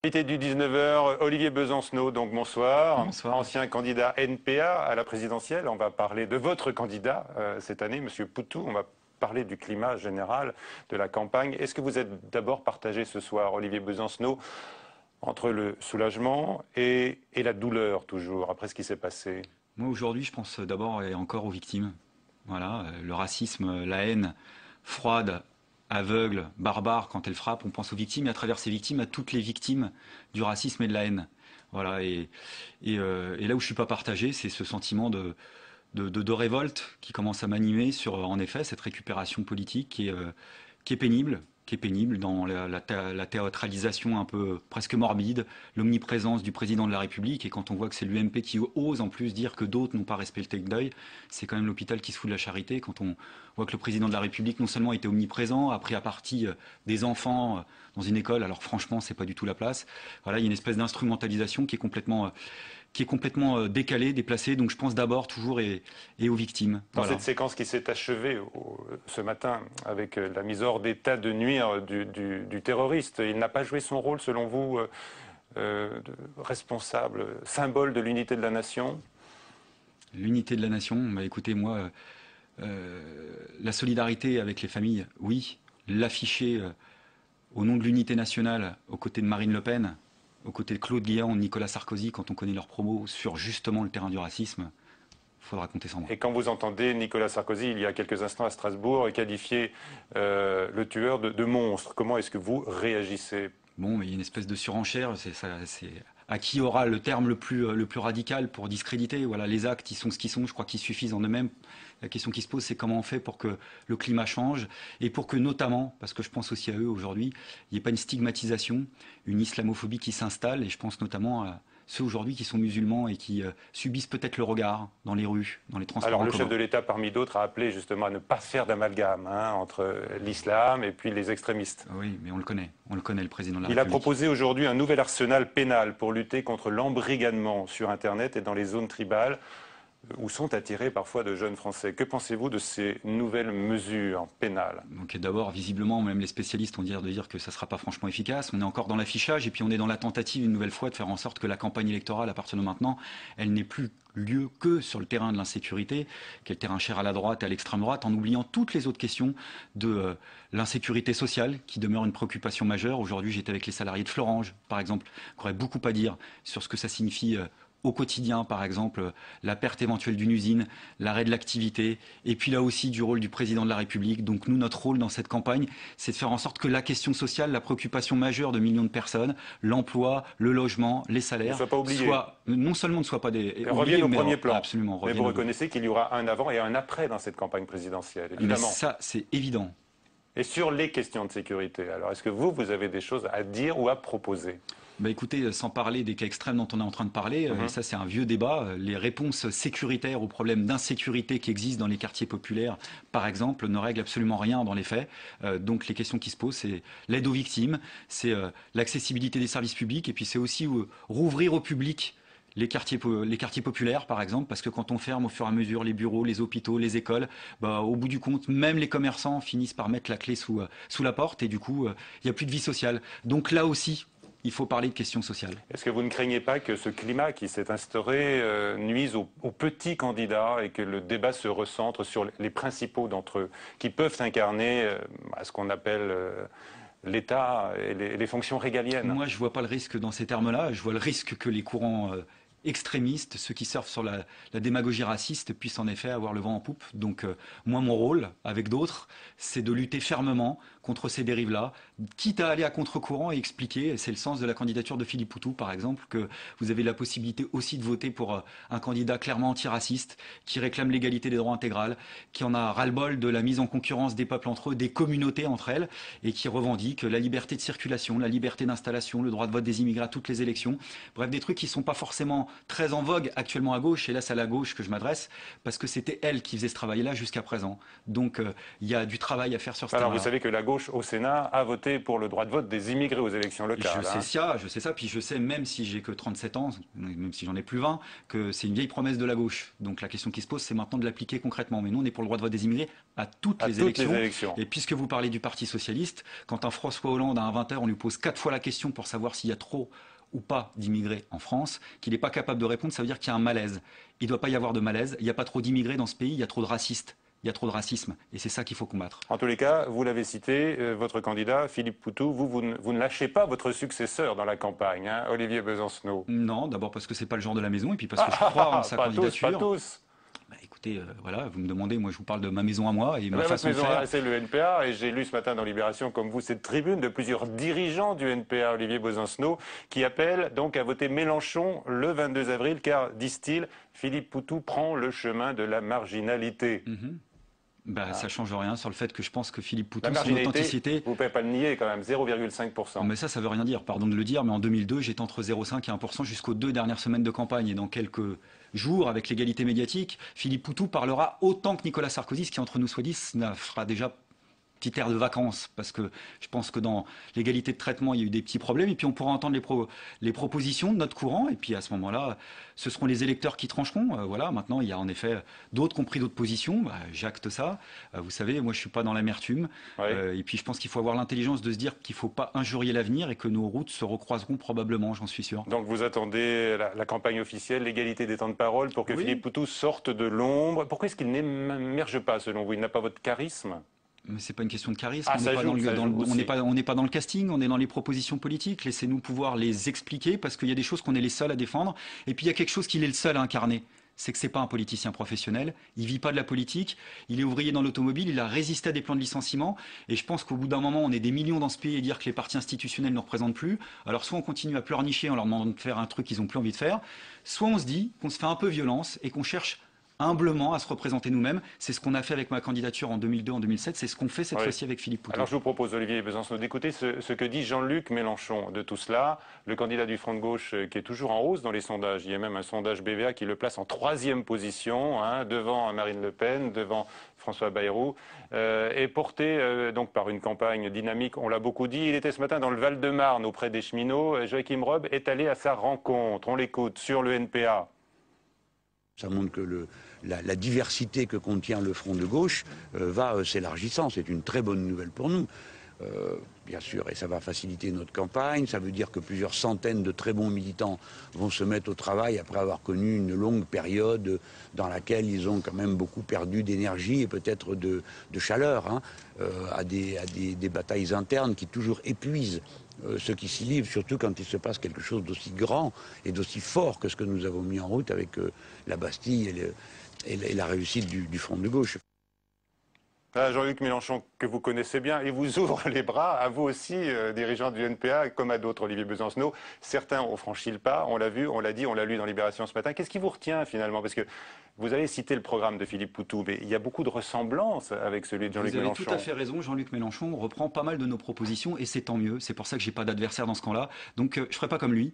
Invité du 19h, Olivier Besancenot, donc bonsoir. Bonsoir. Ancien candidat NPA à la présidentielle. On va parler de votre candidat cette année, Monsieur Poutou. On va parler du climat général de la campagne. Est-ce que vous êtes d'abord partagé ce soir, Olivier Besancenot, entre le soulagement et la douleur toujours, après ce qui s'est passé? Moi aujourd'hui je pense d'abord et encore aux victimes. Voilà, le racisme, la haine froide, aveugle, barbare quand elle frappe, on pense aux victimes et à travers ces victimes à toutes les victimes du racisme et de la haine. Voilà, et là où je suis pas partagé, c'est ce sentiment de révolte qui commence à m'animer sur en effet cette récupération politique qui est pénible. Qui est pénible dans la théâtralisation un peu presque morbide, l'omniprésence du président de la République, et quand on voit que c'est l'UMP qui ose en plus dire que d'autres n'ont pas respecté le deuil, c'est quand même l'hôpital qui se fout de la charité, quand on voit que le président de la République non seulement était omniprésent, a pris à partie des enfants dans une école, alors franchement c'est pas du tout la place. Voilà, il y a une espèce d'instrumentalisation qui est complètement décalée, déplacée, donc je pense d'abord toujours et aux victimes. Dans Voilà. cette séquence qui s'est achevée ce matin avec la mise hors d'état de nuire du terroriste, il n'a pas joué son rôle selon vous responsable, symbole de l'unité de la nation? L'unité de la nation, bah écoutez, moi, la solidarité avec les familles, oui. L'afficher au nom de l'unité nationale, aux côtés de Marine Le Pen, aux côtés de Claude Guéant, Nicolas Sarkozy, quand on connaît leurs promos sur justement le terrain du racisme, il faudra compter sans moi. Et quand vous entendez Nicolas Sarkozy, il y a quelques instants à Strasbourg, qualifier le tueur de monstre, comment est-ce que vous réagissez? Bon, mais il y a une espèce de surenchère, c'est à qui aura le terme le plus radical pour discréditer. Voilà, les actes, ils sont ce qu'ils sont, je crois qu'ils suffisent en eux-mêmes. La question qui se pose, c'est comment on fait pour que le climat change et pour que notamment, parce que je pense aussi à eux aujourd'hui, il n'y ait pas une stigmatisation, une islamophobie qui s'installe, et je pense notamment à ceux aujourd'hui qui sont musulmans et qui subissent peut-être le regard dans les rues, dans les transports Alors en le commun. chef de l'État, parmi d'autres, a appelé justement à ne pas faire d'amalgame entre l'islam et puis les extrémistes. Oui, mais on le connaît, le président de la Il a République. proposé aujourd'hui un nouvel arsenal pénal pour lutter contre l'embrigadement sur Internet et dans les zones tribales où sont attirés parfois de jeunes Français. Que pensez-vous de ces nouvelles mesures pénales? Donc d'abord, visiblement, même les spécialistes ont dit de dire que ça ne sera pas franchement efficace. On est encore dans l'affichage et puis on est dans la tentative une nouvelle fois de faire en sorte que la campagne électorale, à partir de maintenant, elle n'ait plus lieu que sur le terrain de l'insécurité, qui est le terrain cher à la droite et à l'extrême droite, en oubliant toutes les autres questions de l'insécurité sociale, qui demeure une préoccupation majeure. Aujourd'hui, j'étais avec les salariés de Florange, par exemple, qui auraient beaucoup à dire sur ce que ça signifie au quotidien, par exemple, la perte éventuelle d'une usine, l'arrêt de l'activité, et puis là aussi du rôle du président de la République. Donc nous, notre rôle dans cette campagne, c'est de faire en sorte que la question sociale, la préoccupation majeure de millions de personnes, l'emploi, le logement, les salaires, non seulement ne soient pas reviennent au premier plan. Absolument. Mais vous reconnaissez qu'il y aura un avant et un après dans cette campagne présidentielle, évidemment. Mais ça, c'est évident. Et sur les questions de sécurité, alors est-ce que vous avez des choses à dire ou à proposer? Bah écoutez, sans parler des cas extrêmes dont on est en train de parler, et ça c'est un vieux débat, les réponses sécuritaires aux problèmes d'insécurité qui existent dans les quartiers populaires, par exemple, ne règlent absolument rien dans les faits. Donc les questions qui se posent, c'est l'aide aux victimes, c'est l'accessibilité des services publics, et puis c'est aussi rouvrir au public les quartiers populaires, par exemple, parce que quand on ferme au fur et à mesure les bureaux, les hôpitaux, les écoles, bah, au bout du compte, même les commerçants finissent par mettre la clé sous la porte, et du coup, il n'y a plus de vie sociale. Donc là aussi, il faut parler de questions sociales. Est-ce que vous ne craignez pas que ce climat qui s'est instauré nuise aux petits candidats et que le débat se recentre sur les principaux d'entre eux, qui peuvent incarner ce qu'on appelle l'État et les fonctions régaliennes? Moi, je ne vois pas le risque dans ces termes-là. Je vois le risque que les courants extrémistes, ceux qui surfent sur la démagogie raciste, puissent en effet avoir le vent en poupe. Donc moi, mon rôle, avec d'autres, c'est de lutter fermement contre ces dérives-là, quitte à aller à contre-courant et expliquer, et c'est le sens de la candidature de Philippe Poutou, par exemple, que vous avez la possibilité aussi de voter pour un candidat clairement antiraciste, qui réclame l'égalité des droits intégrales, qui en a ras-le-bol de la mise en concurrence des peuples entre eux, des communautés entre elles, et qui revendique la liberté de circulation, la liberté d'installation, le droit de vote des immigrés à toutes les élections. Bref, des trucs qui ne sont pas forcément très en vogue actuellement à gauche, et là c'est à la gauche que je m'adresse, parce que c'était elle qui faisait ce travail-là jusqu'à présent. Donc il y a du travail à faire sur ce terrain-là. Alors vous savez que la gauche gauche au Sénat a voté pour le droit de vote des immigrés aux élections locales. Je sais ça, puis je sais, même si j'ai que 37 ans, même si j'en ai plus 20, que c'est une vieille promesse de la gauche. Donc la question qui se pose, c'est maintenant de l'appliquer concrètement. Mais nous, on est pour le droit de vote des immigrés à toutes les élections. Et puisque vous parlez du Parti socialiste, quand un François Hollande, à un 20h, on lui pose 4 fois la question pour savoir s'il y a trop ou pas d'immigrés en France, qu'il n'est pas capable de répondre, ça veut dire qu'il y a un malaise. Il ne doit pas y avoir de malaise, il n'y a pas trop d'immigrés dans ce pays, il y a trop de racistes. Il y a trop de racisme et c'est ça qu'il faut combattre. En tous les cas, vous l'avez cité, votre candidat, Philippe Poutou, vous ne lâchez pas votre successeur dans la campagne, hein, Olivier Besancenot. Non, d'abord parce que c'est pas le genre de la maison et puis parce que je crois en sa candidature. Pas tous. Bah, écoutez, voilà, vous me demandez, moi je vous parle de ma maison à moi et ma façon de faire. C'est le NPA et j'ai lu ce matin dans Libération, comme vous, cette tribune de plusieurs dirigeants du NPA, Olivier Besancenot, qui appellent donc à voter Mélenchon le 22 avril car, disent-ils, Philippe Poutou prend le chemin de la marginalité. Ça change rien sur le fait que je pense que Philippe Poutou, son authenticité... Vous ne pouvez pas le nier quand même, 0,5%. Mais ça veut rien dire, pardon de le dire, mais en 2002, j'étais entre 0,5 et 1% jusqu'aux 2 dernières semaines de campagne. Et dans quelques jours, avec l'égalité médiatique, Philippe Poutou parlera autant que Nicolas Sarkozy, ce qui entre nous soit dit, fera déjà petit air de vacances, parce que je pense que dans l'égalité de traitement, il y a eu des petits problèmes, et puis on pourra entendre les propositions de notre courant, et puis à ce moment-là, ce seront les électeurs qui trancheront. Voilà, maintenant, il y a en effet d'autres qui ont pris d'autres positions, j'acte ça. Vous savez, moi, je suis pas dans l'amertume, et puis je pense qu'il faut avoir l'intelligence de se dire qu'il faut pas injurier l'avenir, et que nos routes se recroiseront probablement, j'en suis sûr. Donc vous attendez la campagne officielle, l'égalité des temps de parole, pour que Philippe Poutou sorte de l'ombre. Pourquoi est-ce qu'il n'émerge pas, selon vous? Il n'a pas votre charisme? Mais c'est pas une question de charisme, on n'est pas dans le casting, on est dans les propositions politiques. Laissez-nous pouvoir les expliquer parce qu'il y a des choses qu'on est les seuls à défendre. Et puis il y a quelque chose qu'il est le seul à incarner. C'est que c'est pas un politicien professionnel, il vit pas de la politique, il est ouvrier dans l'automobile, il a résisté à des plans de licenciement. Et je pense qu'au bout d'un moment, on est des millions dans ce pays et dire que les partis institutionnels ne nous représentent plus. Alors soit on continue à pleurnicher en leur demandant de faire un truc qu'ils n'ont plus envie de faire, soit on se dit qu'on se fait un peu violence et qu'on cherche humblement à se représenter nous-mêmes. C'est ce qu'on a fait avec ma candidature en 2002, en 2007. C'est ce qu'on fait cette fois-ci avec Philippe Poutou. Alors je vous propose, Olivier Besancenot, d'écouter ce que dit Jean-Luc Mélenchon de tout cela, le candidat du Front de gauche qui est toujours en hausse dans les sondages. Il y a même un sondage BVA qui le place en 3e position, devant Marine Le Pen, devant François Bayrou, et porté donc par une campagne dynamique, on l'a beaucoup dit. Il était ce matin dans le Val-de-Marne auprès des cheminots. Joachim Robb est allé à sa rencontre. On l'écoute sur le NPA. Ça montre que la diversité que contient le front de gauche va s'élargissant. C'est une très bonne nouvelle pour nous. Bien sûr, et ça va faciliter notre campagne. Ça veut dire que plusieurs centaines de très bons militants vont se mettre au travail après avoir connu une longue période dans laquelle ils ont quand même beaucoup perdu d'énergie et peut-être de chaleur, à des batailles internes qui toujours épuisent ceux qui s'y livrent, surtout quand il se passe quelque chose d'aussi grand et d'aussi fort que ce que nous avons mis en route avec la Bastille et la réussite du front de gauche. Jean-Luc Mélenchon, que vous connaissez bien, il vous ouvre les bras, à vous aussi, dirigeant du NPA, comme à d'autres, Olivier Besancenot. Certains ont franchi le pas, on l'a vu, on l'a dit, on l'a lu dans Libération ce matin. Qu'est-ce qui vous retient finalement? Parce que vous avez cité le programme de Philippe Poutou, mais il y a beaucoup de ressemblances avec celui de Jean-Luc Mélenchon. Vous avez tout à fait raison, Jean-Luc Mélenchon reprend pas mal de nos propositions et c'est tant mieux. C'est pour ça que j'ai pas d'adversaire dans ce camp-là. Donc je ferai pas comme lui.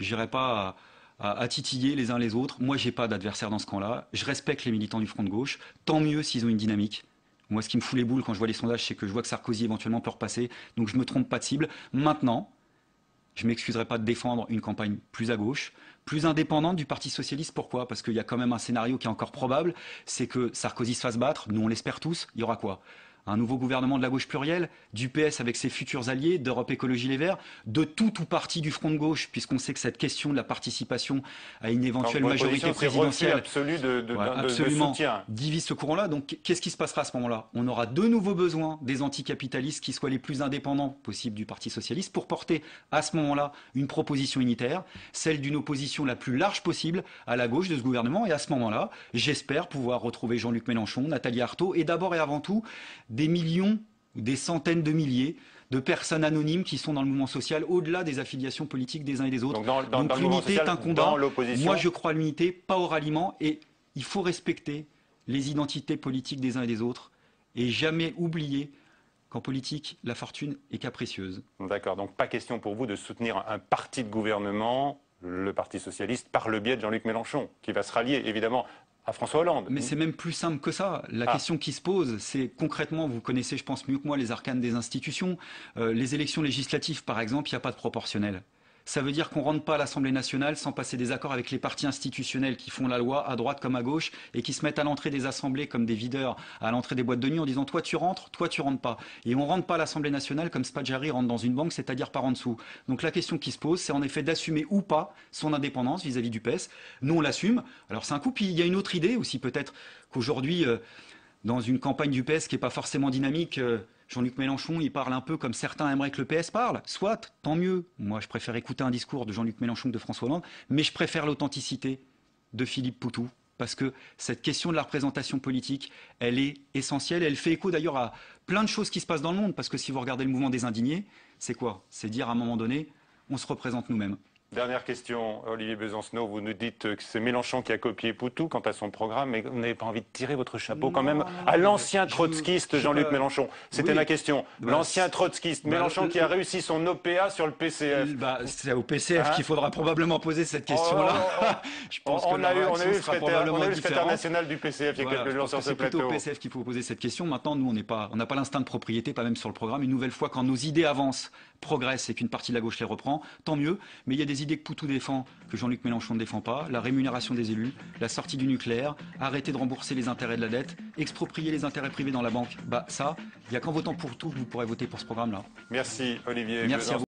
J'irai pas à titiller les uns les autres. Moi, j'ai pas d'adversaire dans ce camp-là. Je respecte les militants du Front de gauche. Tant mieux s'ils ont une dynamique. Moi, ce qui me fout les boules quand je vois les sondages, c'est que je vois que Sarkozy éventuellement peut repasser. Donc, je me trompe pas de cible. Maintenant, je m'excuserai pas de défendre une campagne plus à gauche, plus indépendante du Parti socialiste. Pourquoi? Parce qu'il y a quand même un scénario qui est encore probable, c'est que Sarkozy se fasse battre. Nous, on l'espère tous. Il y aura quoi? Un nouveau gouvernement de la gauche plurielle, du PS avec ses futurs alliés, d'Europe Écologie Les Verts, de tout ou parti du Front de gauche, puisqu'on sait que cette question de la participation à une éventuelle majorité présidentielle absolue de soutien divise ce courant-là. Donc qu'est-ce qui se passera à ce moment-là? On aura de nouveau besoin des anticapitalistes qui soient les plus indépendants possibles du Parti socialiste pour porter à ce moment-là une proposition unitaire, celle d'une opposition la plus large possible à la gauche de ce gouvernement. Et à ce moment-là, j'espère pouvoir retrouver Jean-Luc Mélenchon, Nathalie Arthaud et d'abord et avant tout des millions ou des centaines de milliers de personnes anonymes qui sont dans le mouvement social, au-delà des affiliations politiques des uns et des autres. Donc l'unité est un combat. Moi, je crois à l'unité, pas au ralliement. Et il faut respecter les identités politiques des uns et des autres et jamais oublier qu'en politique, la fortune est capricieuse. D'accord. Donc pas question pour vous de soutenir un parti de gouvernement, le Parti socialiste, par le biais de Jean-Luc Mélenchon, qui va se rallier évidemment à François Hollande. Mais c'est même plus simple que ça. La question qui se pose, c'est concrètement, vous connaissez, je pense, mieux que moi les arcanes des institutions. Les élections législatives, par exemple, il n'y a pas de proportionnel. Ça veut dire qu'on ne rentre pas à l'Assemblée nationale sans passer des accords avec les partis institutionnels qui font la loi à droite comme à gauche et qui se mettent à l'entrée des assemblées comme des videurs à l'entrée des boîtes de nuit en disant toi tu rentres pas. Et on ne rentre pas à l'Assemblée nationale comme Spadjari rentre dans une banque, c'est-à-dire par en dessous. Donc la question qui se pose, c'est en effet d'assumer ou pas son indépendance vis-à-vis du PS. Nous on l'assume. Alors c'est un coup. Puis il y a une autre idée aussi peut-être qu'aujourd'hui, dans une campagne du PS qui n'est pas forcément dynamique, Jean-Luc Mélenchon, il parle un peu comme certains aimeraient que le PS parle. Soit, tant mieux. Moi, je préfère écouter un discours de Jean-Luc Mélenchon que de François Hollande, mais je préfère l'authenticité de Philippe Poutou. Parce que cette question de la représentation politique, elle est essentielle. Elle fait écho d'ailleurs à plein de choses qui se passent dans le monde. Parce que si vous regardez le mouvement des indignés, c'est quoi? C'est dire à un moment donné, on se représente nous-mêmes. Dernière question, Olivier Besancenot, vous nous dites que c'est Mélenchon qui a copié Poutou quant à son programme, mais vous n'avez pas envie de tirer votre chapeau quand même à l'ancien trotskiste Jean-Luc Mélenchon. C'était ma question. L'ancien trotskiste Mélenchon qui a réussi son OPA sur le PCF. C'est au PCF qu'il faudra probablement poser cette question-là. Je pense on a eu le secrétaire national du PCF il y a quelques jours sur ce plateau. C'est plutôt au PCF qu'il faut poser cette question. Maintenant, nous, on n'a pas l'instinct de propriété, pas même sur le programme. Une nouvelle fois, quand nos idées avancent, progressent et qu'une partie de la gauche les reprend, tant mieux. Mais il y a des idées que Poutou défend, que Jean-Luc Mélenchon ne défend pas. La rémunération des élus, la sortie du nucléaire, arrêter de rembourser les intérêts de la dette, exproprier les intérêts privés dans la banque. Ça, il n'y a qu'en votant pour tout que vous pourrez voter pour ce programme-là. Merci Olivier. Merci à vous.